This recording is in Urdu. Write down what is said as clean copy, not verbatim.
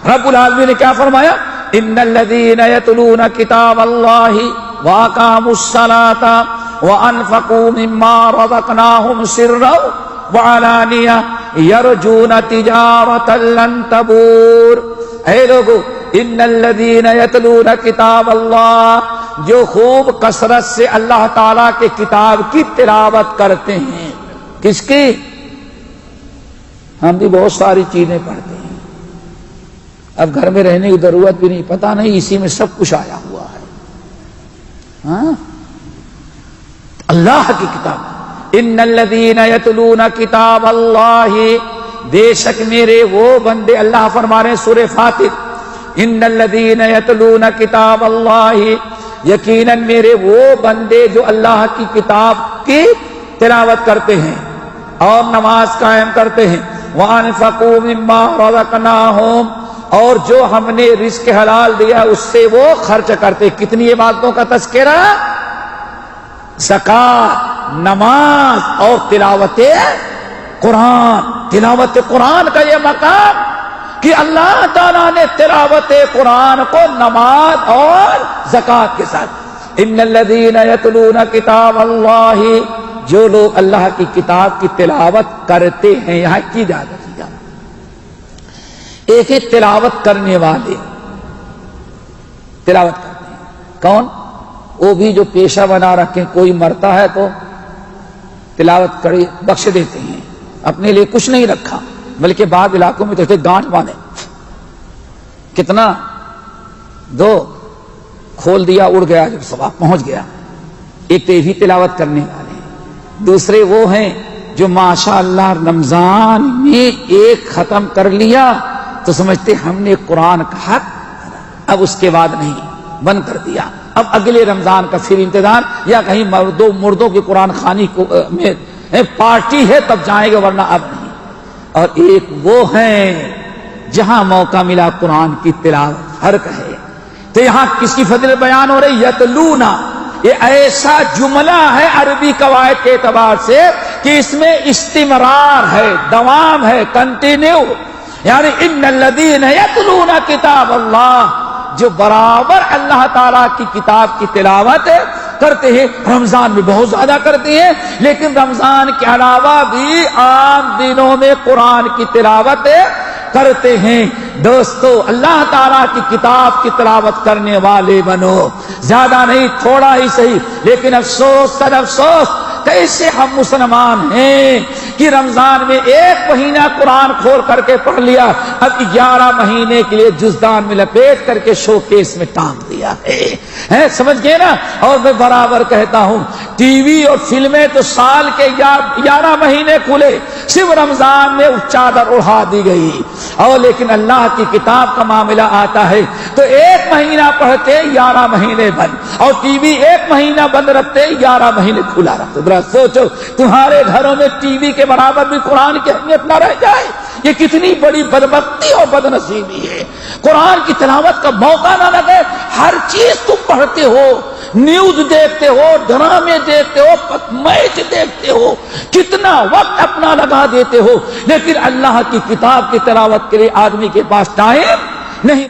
رب العالمین نے کیا فرمایا؟ ان الذین یتلون کتاب اللہ واقاموا الصلاة وانفقوا مما رزقناہم سرا وعلانیہ یرجون تجارۃ لن تبور۔ اے لوگو، ان الذین یتلون کتاب اللہ، جو خوب کثرت سے اللہ تعالیٰ کے کتاب کی تلاوت کرتے ہیں۔ کس کی؟ ہم بھی بہت ساری چیزیں پڑھتے ہیں، اب گھر میں رہنے کی ضرورت بھی نہیں، پتہ نہیں اسی میں سب کچھ آیا ہوا ہے۔ ہاں، اللہ کی کتاب، ان الذین یتلون کتاب اللہ، بے شک میرے وہ بندے، اللہ فرما رہے ہیں سورہ فاطر، ان الذین یتلون کتاب اللہ، یقیناً میرے وہ بندے جو اللہ کی کتاب کی تلاوت کرتے ہیں اور نماز قائم کرتے ہیں، وانفقوا مما رزقناہم، اور جو ہم نے رزق حلال دیا اس سے وہ خرچ کرتے۔ کتنی عبادتوں کا تذکرہ؟ زکوٰۃ، نماز اور تلاوت قرآن۔ تلاوت قرآن کا یہ مقام کہ اللہ تعالیٰ نے تلاوت قرآن کو نماز اور زکوٰۃ کے ساتھ، ان الذین یتلون کتاب اللہ، جو لوگ اللہ کی کتاب کی تلاوت کرتے ہیں، یہاں کی اجازت دیا۔ ایک ہی تلاوت کرنے والے تلاوت کرتے ہیں، کون؟ وہ بھی جو پیشہ بنا رکھے، کوئی مرتا ہے تو تلاوت کری بخش دیتے ہیں، اپنے لیے کچھ نہیں رکھا، بلکہ بعض علاقوں میں تو گانٹ باندھے، کتنا دو کھول دیا اڑ گیا جب ثواب پہنچ گیا۔ ایک تو یہ بھی تلاوت کرنے والے ہیں، دوسرے وہ ہیں جو ماشاء اللہ رمضان میں ایک ختم کر لیا تو سمجھتے ہم نے قرآن کا حق، اب اس کے بعد نہیں، بند کر دیا، اب اگلے رمضان کا پھر انتظار، یا کہیں مردوں کی قرآن خوانی میں پارٹی ہے تب جائیں گے ورنہ اب نہیں۔ اور ایک وہ ہیں جہاں موقع ملا قرآن کی تلاوت، فرق ہے۔ تو یہاں کس کی فضیلت بیان ہو رہی؟ یتلونا، یہ ایسا جملہ ہے عربی قواعد کے اعتبار سے کہ اس میں استمرار ہے، دوام ہے، کنٹینیو، یعنی ان الذین یتلون کتاب اللہ، جو برابر اللہ تعالیٰ کی کتاب کی تلاوت کرتے ہیں، رمضان میں بہت زیادہ کرتے ہیں، لیکن رمضان کے علاوہ بھی عام دنوں میں قرآن کی تلاوت کرتے ہیں۔ دوستو، اللہ تعالیٰ کی کتاب کی تلاوت کرنے والے بنو، زیادہ نہیں، تھوڑا ہی صحیح، لیکن افسوس سر افسوس، کیسے ہم مسلمان ہیں کہ رمضان میں ایک مہینہ قرآن کھول کر کے پڑھ لیا، اب 11 مہینے کے لیے جزدان میں لپیٹ کر کے شو کیس میں ٹانگ دیا ہے، سمجھ گئے نا؟ اور میں برابر کہتا ہوں، ٹی وی اور فلمیں تو سال کے 11 مہینے کھلے، صرف رمضان میں چادر اڑا دی گئی، اور لیکن اللہ کی کتاب کا معاملہ آتا ہے تو ایک مہینہ پڑھتے 11 مہینے بند، اور ٹی وی ایک مہینہ بند رکھتے 11 مہینے کھلا رکھتے۔ ذرا سوچو، تمہارے گھروں میں ٹی وی کے برابر بھی قرآن کی اہمیت نہ رہ جائے، یہ کتنی بڑی بدبختی اور بدنصیبی ہے۔ قرآن کی تلاوت کا موقع نہ لگے، ہر چیز تم پڑھتے ہو، نیوز دیکھتے ہو، ڈرامے دیکھتے ہو، میچ دیکھتے ہو، کتنا وقت اپنا لگا دیتے ہو، لیکن اللہ کی کتاب کی تلاوت کے لیے آدمی کے پاس ٹائم نہیں۔